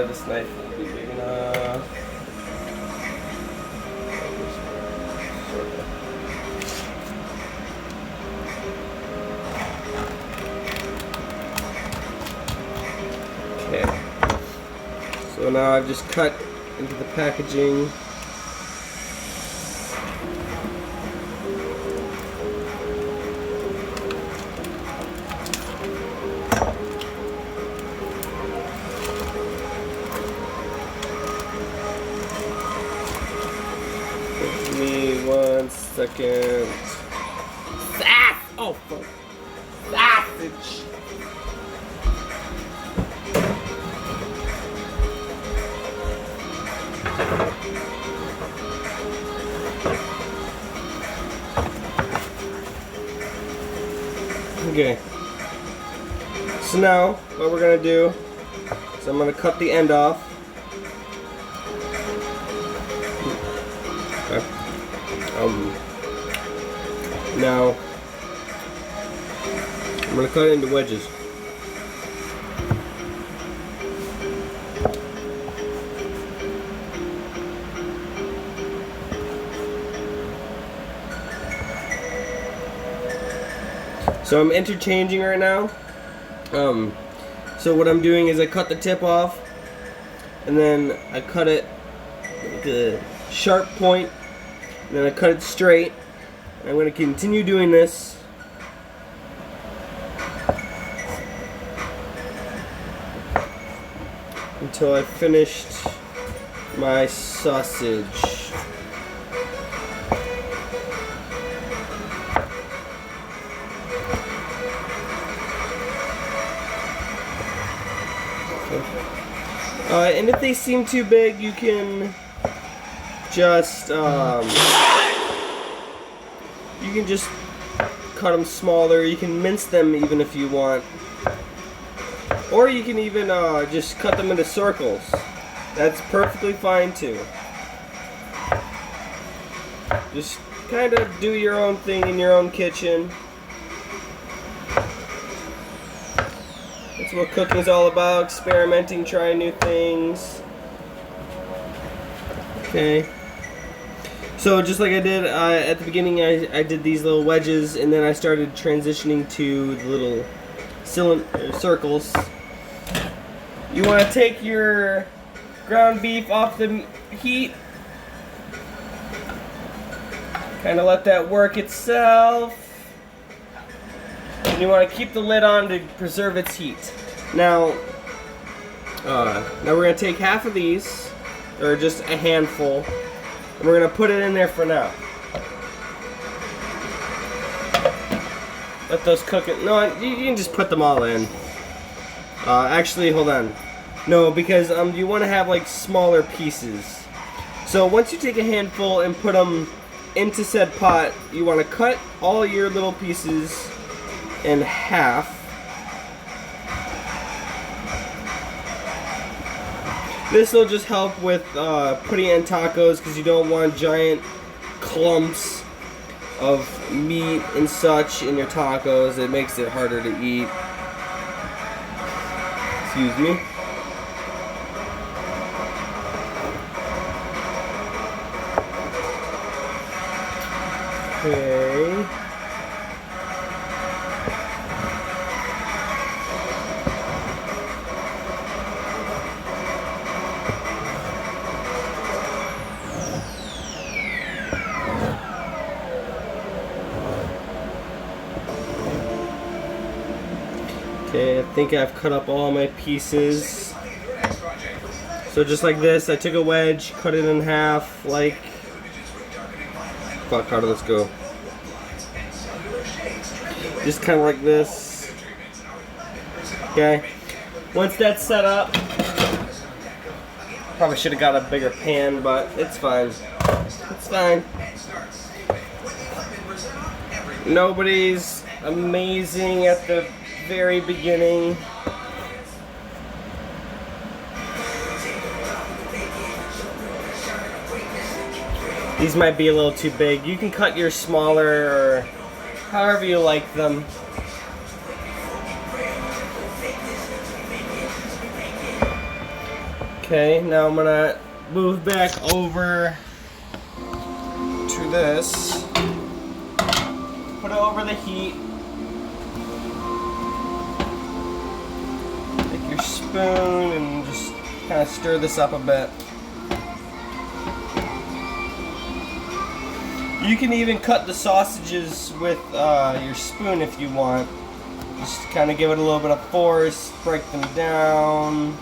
This knife will be big enough. Okay. So now I've just cut into the packaging. Give me 1 second. Oh, fuck. Sausage. Okay. So now, what we're gonna do is I'm gonna cut the end off. Okay. Now, I'm gonna cut it into wedges. So I'm interchanging right now. So what I'm doing is I cut the tip off, and then I cut it with a sharp point, and then I cut it straight. I'm going to continue doing this until I've finished my sausage. And if they seem too big, you can just cut them smaller. You can mince them even if you want, or you can even just cut them into circles. That's perfectly fine too. Just kind of do your own thing in your own kitchen. That's what cooking's all about, experimenting, trying new things. Okay. So just like I did at the beginning, I did these little wedges, and then I started transitioning to the little circles. You want to take your ground beef off the heat. Kind of let that work itself. And you want to keep the lid on to preserve its heat. Now we're going to take half of these, or just a handful, and we're going to put it in there for now. Let those cook it. No, you can just put them all in. Actually, hold on. No, because you want to have like smaller pieces. So once you take a handful and put them into said pot, you want to cut all your little pieces in half. This will just help with putting it in tacos, because you don't want giant clumps of meat and such in your tacos. It makes it harder to eat. Excuse me. Okay. Okay, I think I've cut up all my pieces. So just like this, I took a wedge, cut it in half, like... Fuck, how did this go? Just kind of like this. Okay. Once that's set up, probably should have got a bigger pan, but it's fine. It's fine. Nobody's amazing at the very beginning. These might be a little too big. You can cut yours smaller or however you like them. Okay, now I'm gonna move back over to this. Put it over the heat. Take your spoon and just kind of stir this up a bit. You can even cut the sausages with your spoon if you want. Just kind of give it a little bit of force, break them down.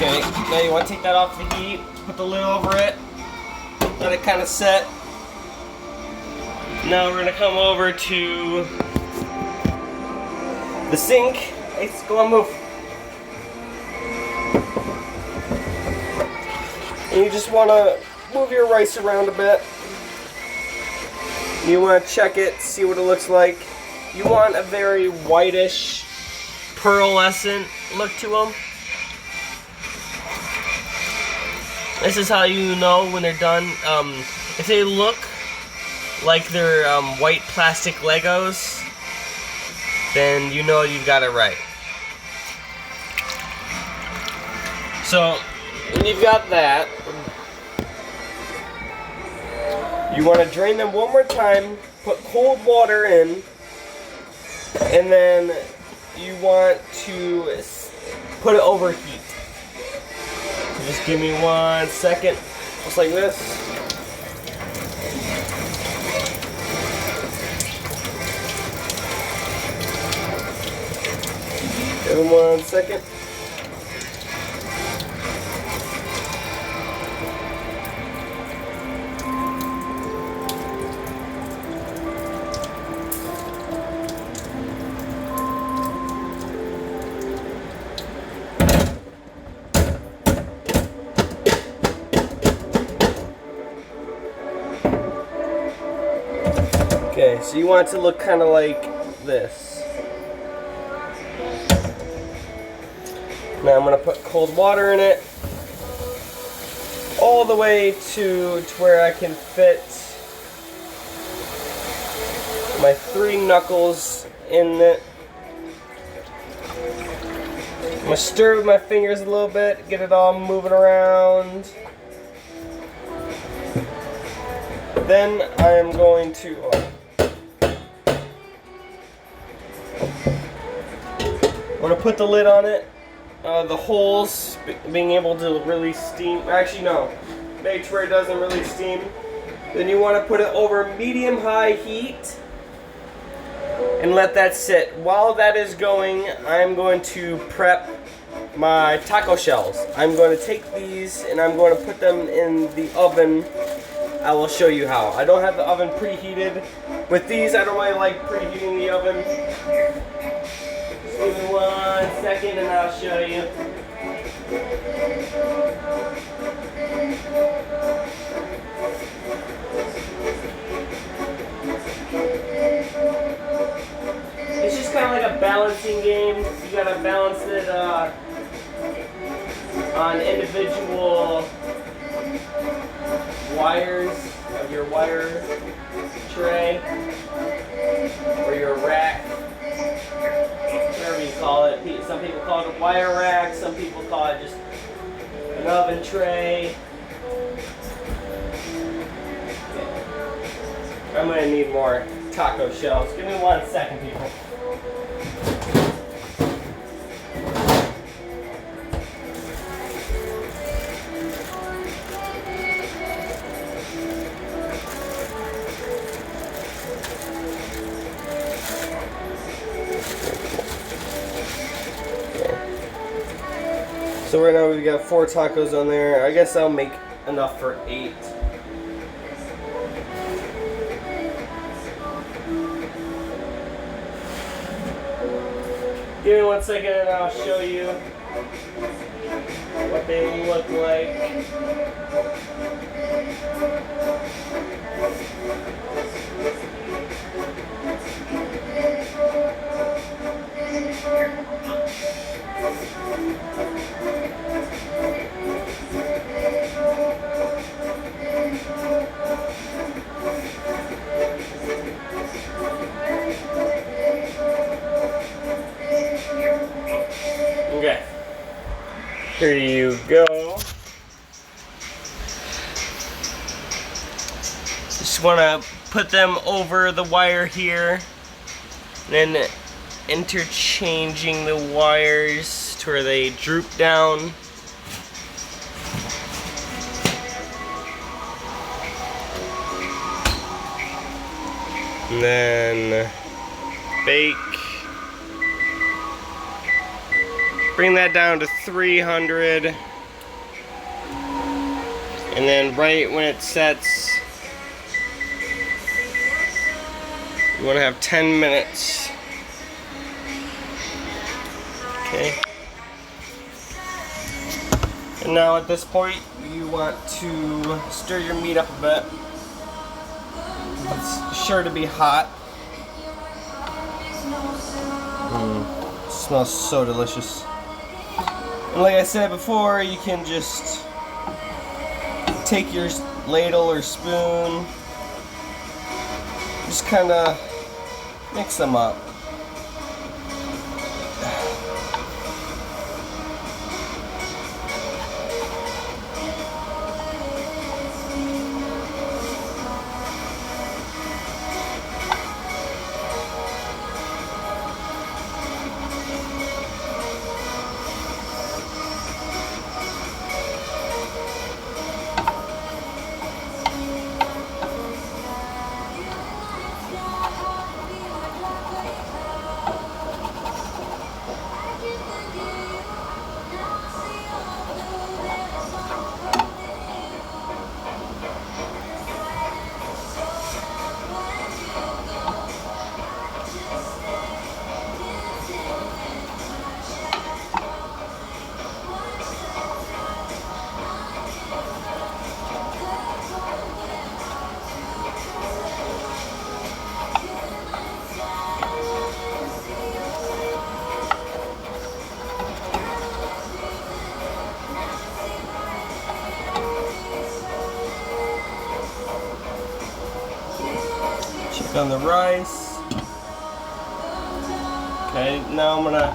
Okay, now you want to take that off the heat, put the lid over it, let it kind of set. Now we're going to come over to the sink. Let's go on, move. And you just want to move your rice around a bit. You want to check it, see what it looks like. You want a very whitish, pearlescent look to them. This is how you know when they're done. If they look like they're white plastic Legos, then you know you've got it right. So, when you've got that, you want to drain them one more time, put cold water in, and then you want to put it over heat. Just give me 1 second, just like this. Give them 1 second. Okay, so you want it to look kind of like this. Now I'm going to put cold water in it all the way to where I can fit my 3 knuckles in it. I'm going to stir with my fingers a little bit, get it all moving around. Then I am going to I'm going to put the lid on it, the holes being able to release steam. Actually, no, make sure it doesn't release steam. Then you want to put it over medium-high heat and let that sit. While that is going, I'm going to prep my taco shells. I'm going to take these and I'm going to put them in the oven. I will show you how. I don't have the oven preheated. With these, I don't really like preheating the oven. Give me 1 second and I'll show you. It's just kind of like a balancing game. You gotta balance it on individual wires of your wire tray or your rack. Whatever you call it. Some people call it a wire rack, some people call it just an oven tray. I'm going to need more taco shells. Give me 1 second, people. So right now we've got 4 tacos on there. I guess I'll make enough for 8. Give me 1 second and I'll show you what they look like. Okay, here you go. Just want to put them over the wire here, and then interchanging the wires to where they droop down. And then bake. Bring that down to 300. And then right when it sets, you want to have 10 minutes. Okay. And now at this point, you want to stir your meat up a bit. It's sure to be hot. It smells so delicious. And like I said before, you can just take your ladle or spoon, just kind of mix them up. On the rice. Okay, now I'm gonna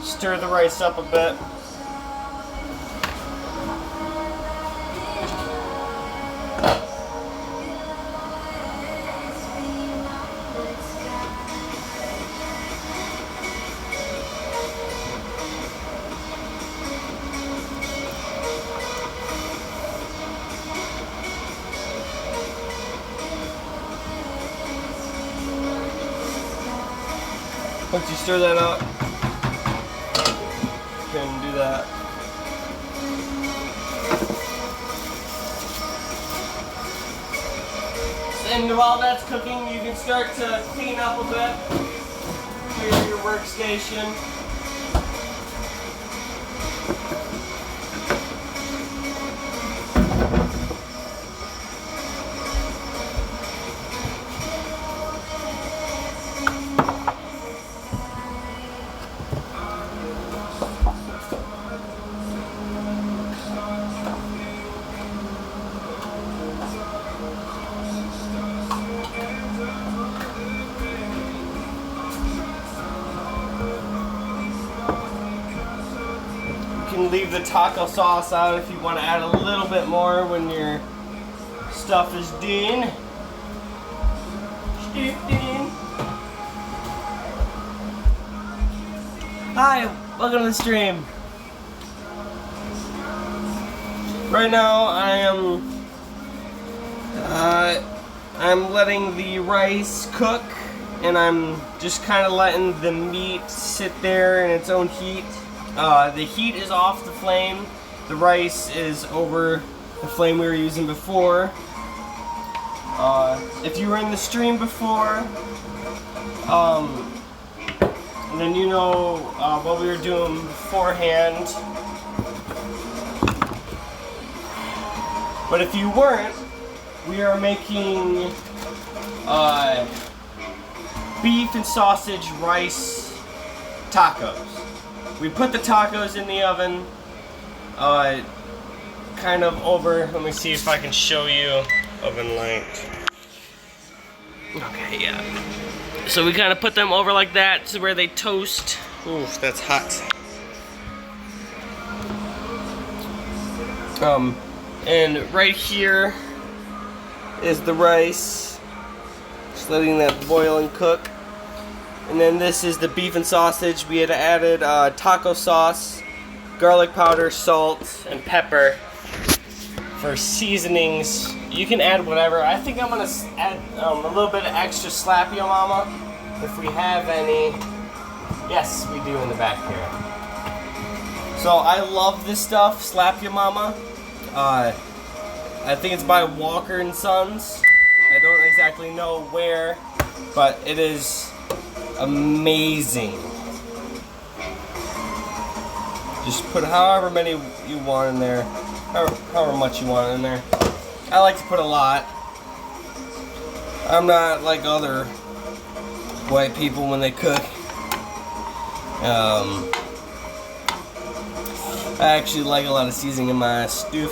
stir the rice up a bit. Once you stir that up, you can do that. And while that's cooking, you can start to clean up a bit. Clear your workstation. Leave the taco sauce out if you want to add a little bit more when your stuff is done. Hi, welcome to the stream. Right now I'm letting the rice cook, and I'm just kind of letting the meat sit there in its own heat The heat is off the flame. The rice is over the flame we were using before. If you were in the stream before, then you know what we were doing beforehand. But if you weren't, we are making beef and sausage rice tacos. We put the tacos in the oven, kind of over, let me see if I can show you oven light. Okay, yeah. So we kind of put them over like that to where they toast. Oof, that's hot. And right here is the rice. Just letting that boil and cook. And then this is the beef and sausage. We had added taco sauce, garlic powder, salt, and pepper for seasonings. You can add whatever. I think I'm gonna add a little bit of extra Slap Yo Mama, if we have any. Yes, we do in the back here. So I love this stuff, Slap Yo Mama. I think it's by Walker and Sons. I don't exactly know where, but it is amazing. Just put however many you want in there, however much you want in there. I like to put a lot. I'm not like other white people when they cook. I actually like a lot of seasoning in my stew.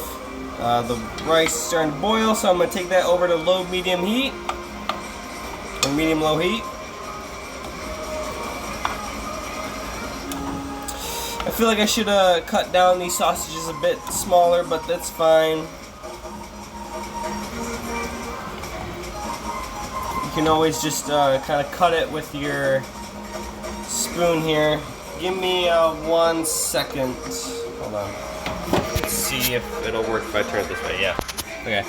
The rice is starting to boil, so I'm going to take that over to low medium heat, or medium low heat. I feel like I should cut down these sausages a bit smaller, but that's fine. You can always just kind of cut it with your spoon here. Give me 1 second. Hold on. Let's see if it'll work if I turn it this way. Yeah. Okay.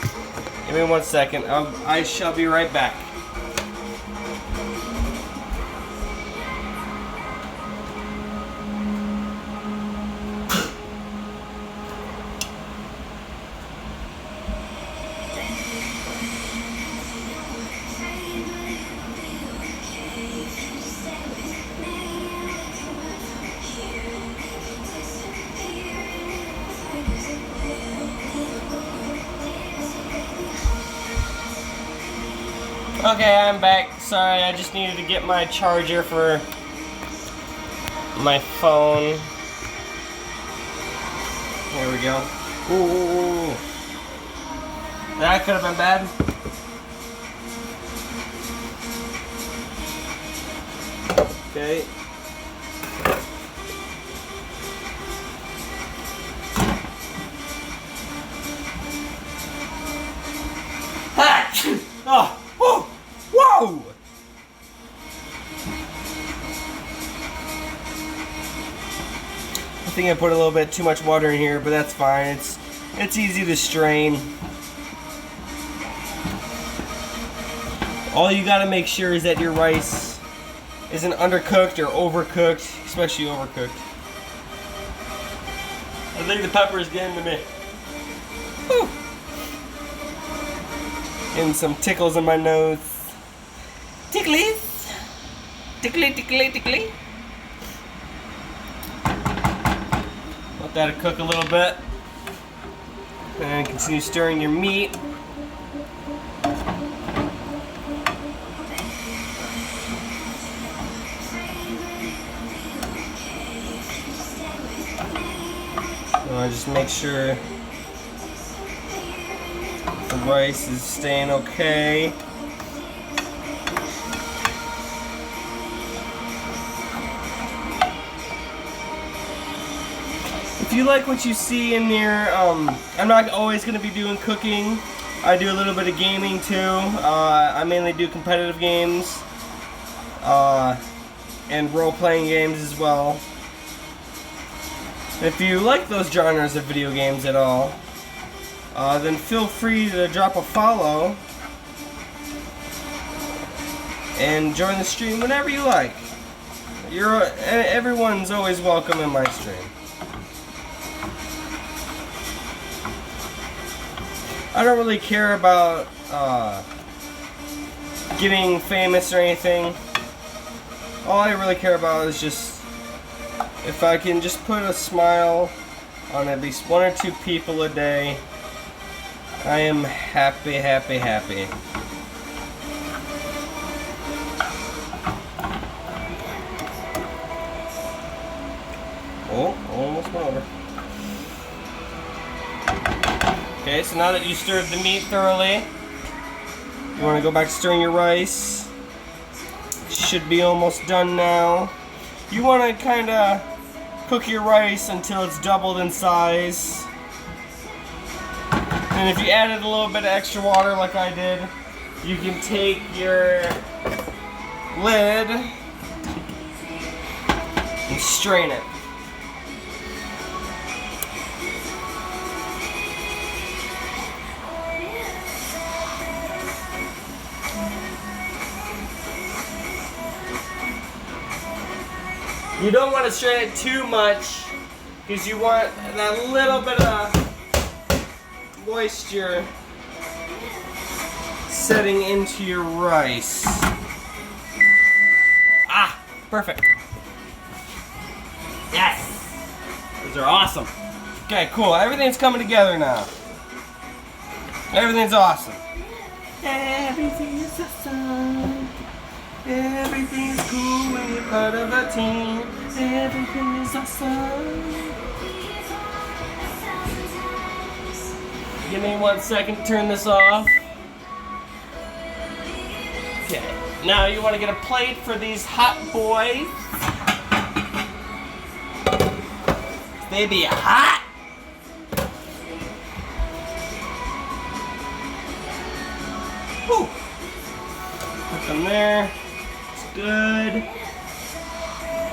Give me 1 second. I shall be right back. Okay, I'm back. Sorry, I just needed to get my charger for my phone. There we go. Ooh. That could have been bad. Okay. Ah! Oh! Whoa! Whoa! I think I put a little bit too much water in here, but that's fine. It's easy to strain. All you gotta make sure is that your rice isn't undercooked or overcooked, especially overcooked. I think the pepper is getting to me. Whew. Getting some tickles in my nose. Ticklies! Tickly, tickly, tickly. Let that cook a little bit. And continue stirring your meat. So I just make sure the rice is staying okay. If you like what you see in there, I'm not always going to be doing cooking. I do a little bit of gaming too. I mainly do competitive games and role-playing games as well. If you like those genres of video games at all, then feel free to drop a follow and join the stream whenever you like. everyone's always welcome in my stream. I don't really care about getting famous or anything. All I really care about is just if I can just put a smile on at least 1 or 2 people a day, I am happy, happy, happy. Oh, almost went over. Okay, so now that you stirred the meat thoroughly, you want to go back to stirring your rice. Should be almost done now. You want to kind of cook your rice until it's doubled in size. And if you added a little bit of extra water like I did, you can take your lid and strain it. You don't want to strain it too much because you want that little bit of moisture setting into your rice. Ah, perfect. Yes! Those are awesome. Okay, cool. Everything's coming together now. Everything's awesome. Everything is awesome. Everything's cool when you're part of a team. Everything is awesome. Give me 1 second to turn this off. Okay, now you want to get a plate for these hot boys. They be hot. Whew. Put them there. Good.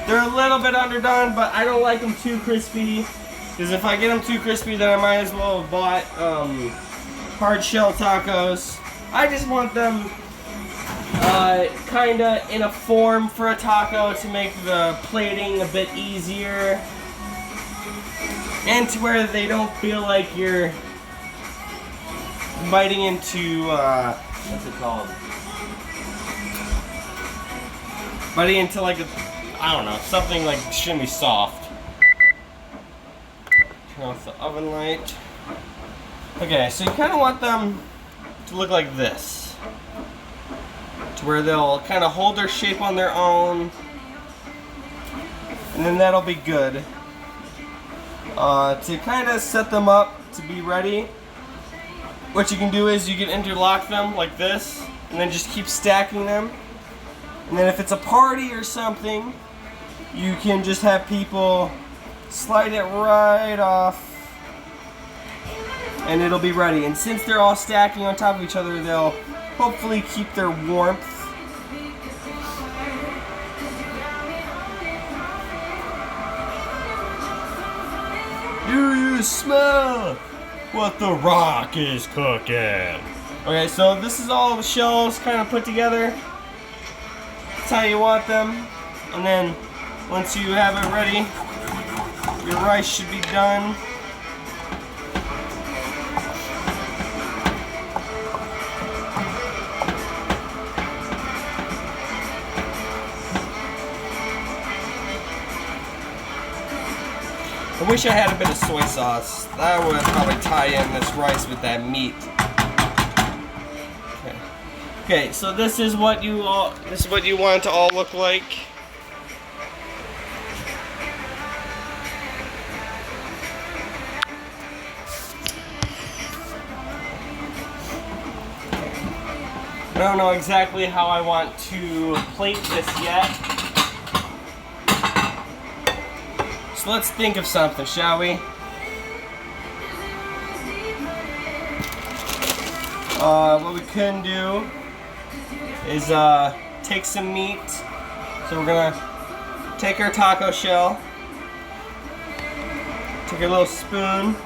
They're a little bit underdone, but I don't like them too crispy. Because if I get them too crispy, then I might as well have bought hard shell tacos. I just want them kind of in a form for a taco to make the plating a bit easier. And to where they don't feel like you're biting into, what's it called? Biting into like a, I don't know, something like extremely soft. Turn off the oven light. Okay, so you kind of want them to look like this. To where they'll kind of hold their shape on their own. And then that'll be good. To kind of set them up to be ready, what you can do is you can interlock them like this, and then just keep stacking them. And then if it's a party or something, you can just have people slide it right off, and it'll be ready. And since they're all stacking on top of each other, they'll hopefully keep their warmth. Do you smell what the Rock is cooking? Okay, so this is all the shells kind of put together. That's how you want them. And then once you have it ready, your rice should be done. I wish I had a bit of soy sauce. That would probably tie in this rice with that meat. Okay. Okay, so this is what you want it to all look like. I don't know exactly how I want to plate this yet. So let's think of something, shall we? What we can do is take some meat. So we're gonna take our taco shell, take a little spoon,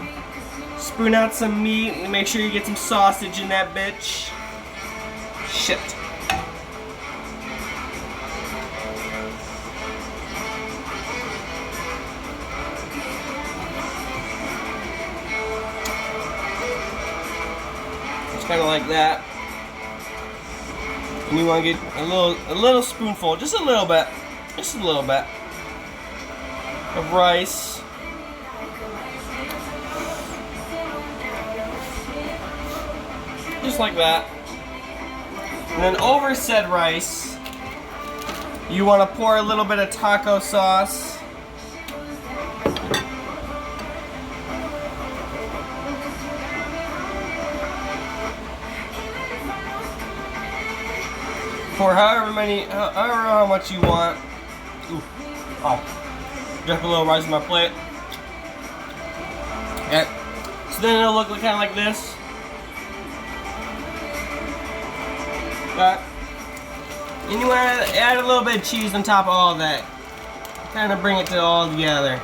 spoon out some meat, and make sure you get some sausage in that bitch. Shit. kind of like that. And you want to get a little spoonful, just a little bit of rice. Just like that. And then over said rice, you want to pour a little bit of taco sauce. For however how much you want. Ooh. Oh, drop a little rice on my plate. Okay. So then it'll look kind of like this. Okay. And you want to add a little bit of cheese on top of all of that. Kind of bring it to all together.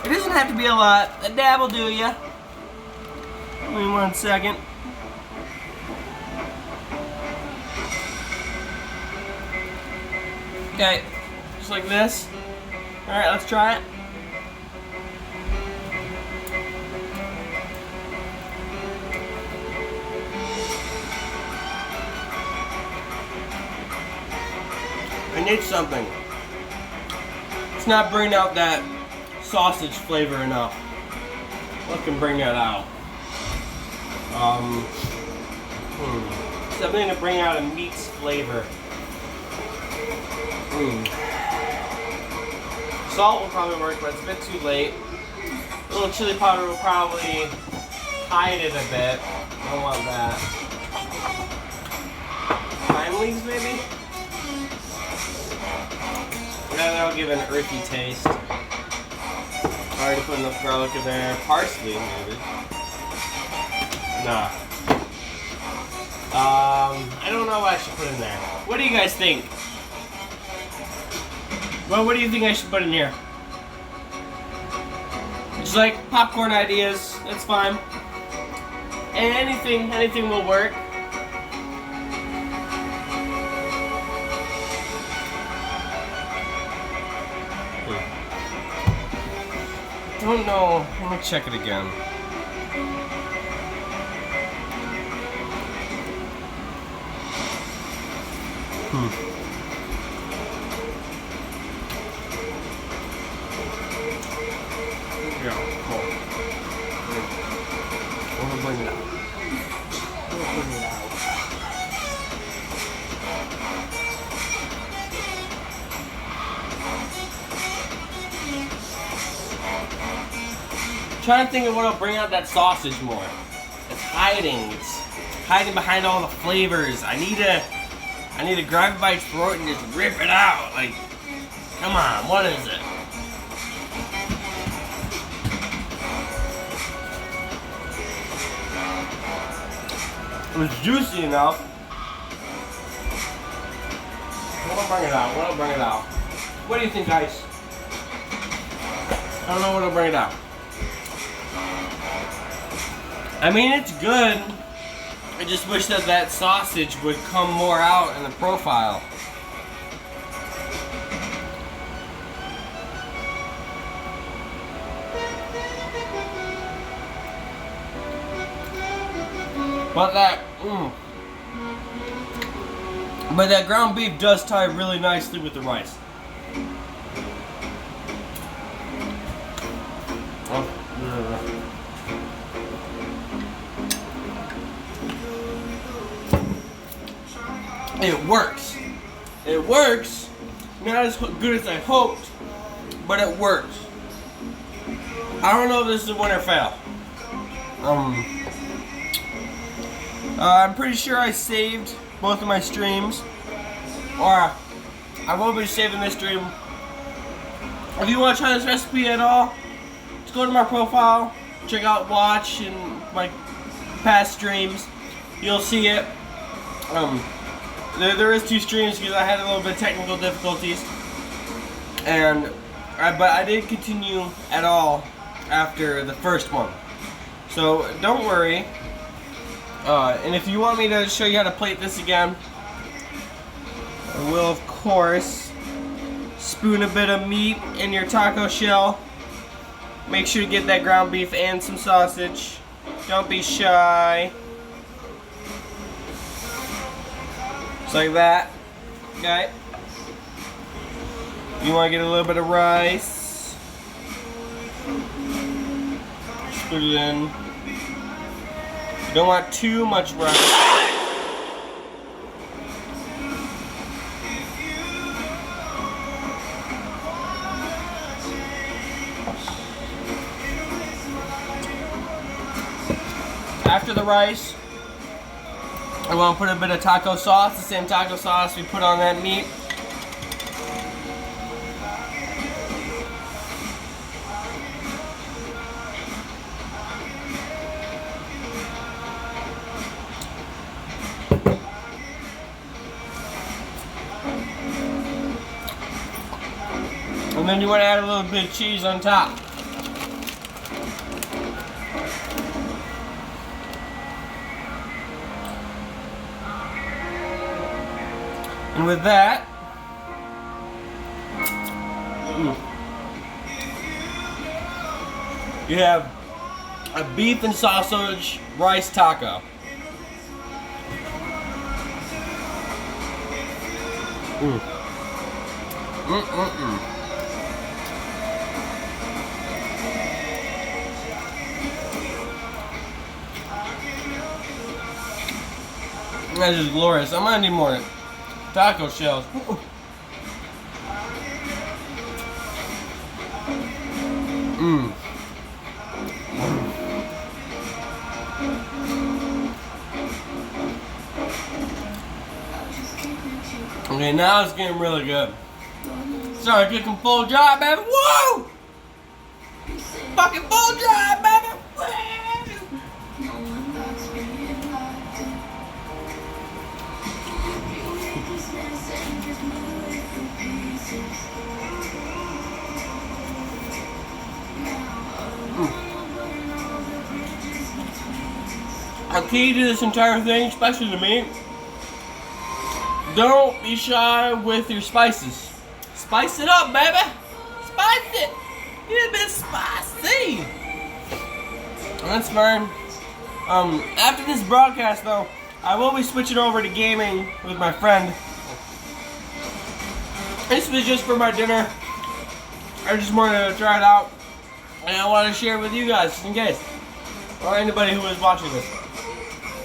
It doesn't have to be a lot. A dab will do ya. Give me 1 second. Okay, just like this. Alright, let's try it. I need something. It's not bringing out that sausage flavor enough. What can bring that out? Something to bring out a meat's flavor. Salt will probably work, but it's a bit too late. A little chili powder will probably hide it a bit. I don't want that. Lime leaves, maybe? Yeah, that'll give it an earthy taste. Already put enough garlic in there. Parsley, maybe. Nah. I don't know what I should put in there. What do you guys think? Well, what do you think I should put in here? Just like popcorn ideas, that's fine. And anything will work. Don't know. Let me check it again. Yeah, cool. We'll bring it out. Trying to think of what'll bring out that sausage more. It's hiding behind all the flavors. I need to grab it by its throat and just rip it out. Like, come on, what is it? It was juicy enough. What'll bring it out? What do you think, guys? I don't know what'll bring it out. I mean, it's good. I just wish that sausage would come more out in the profile. But that ground beef does tie really nicely with the rice. It works. It works. Not as good as I hoped, but it works. I don't know if this is a win or fail. I'm pretty sure I saved both of my streams, or I will be saving this stream. If you want to try this recipe at all, just go to my profile, check out watch and my past streams. You'll see it. There is 2 streams because I had a little bit of technical difficulties, but I didn't continue at all after the first one. So don't worry. And if you want me to show you how to plate this again, I will, of course, spoon a bit of meat in your taco shell. Make sure to get that ground beef and some sausage. Don't be shy. Just like that. Okay. You want to get a little bit of rice. Just put it in. You don't want too much rice. After the rice, I want to put a bit of taco sauce, the same taco sauce we put on that meat. And then you want to add a little bit of cheese on top. And with that, you have a beef and sausage rice taco. That is glorious. I'm gonna need more taco shells. Okay, now it's getting really good. Start cooking full job, baby. Whoa! Fucking full job, baby. Woo! A key to this entire thing, especially to me, don't be shy with your spices. Spice it up, baby. Spice it. Get a bit spicy. That's fine. After this broadcast, though, I will be switching over to gaming with my friend. This was just for my dinner. I just wanted to try it out, and I want to share it with you guys, just in case, or anybody who is watching this.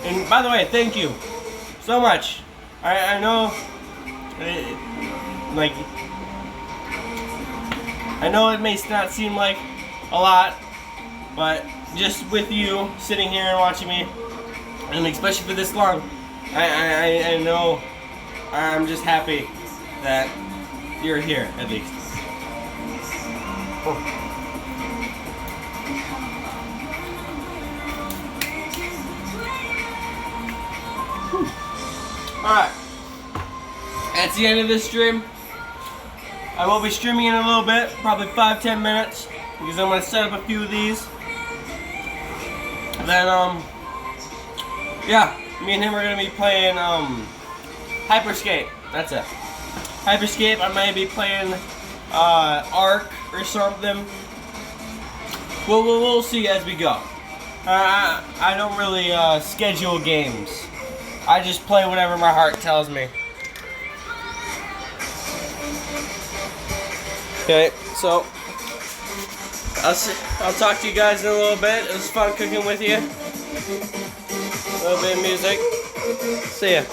And by the way, thank you so much. I know, like, I know it may not seem like a lot, but just with you sitting here and watching me, and especially for this long, I know I'm just happy that you're here, at least. Oh. Alright, that's the end of this stream. I will be streaming in a little bit, probably 5-10 minutes, because I'm going to set up a few of these. Then, yeah, me and him are going to be playing, Hyperscape. That's it. Hyperscape, I might be playing, Ark or something. We'll see as we go. I don't really, schedule games. I just play whatever my heart tells me. Okay, so I'll talk to you guys in a little bit. It was fun cooking with you. A little bit of music. See ya.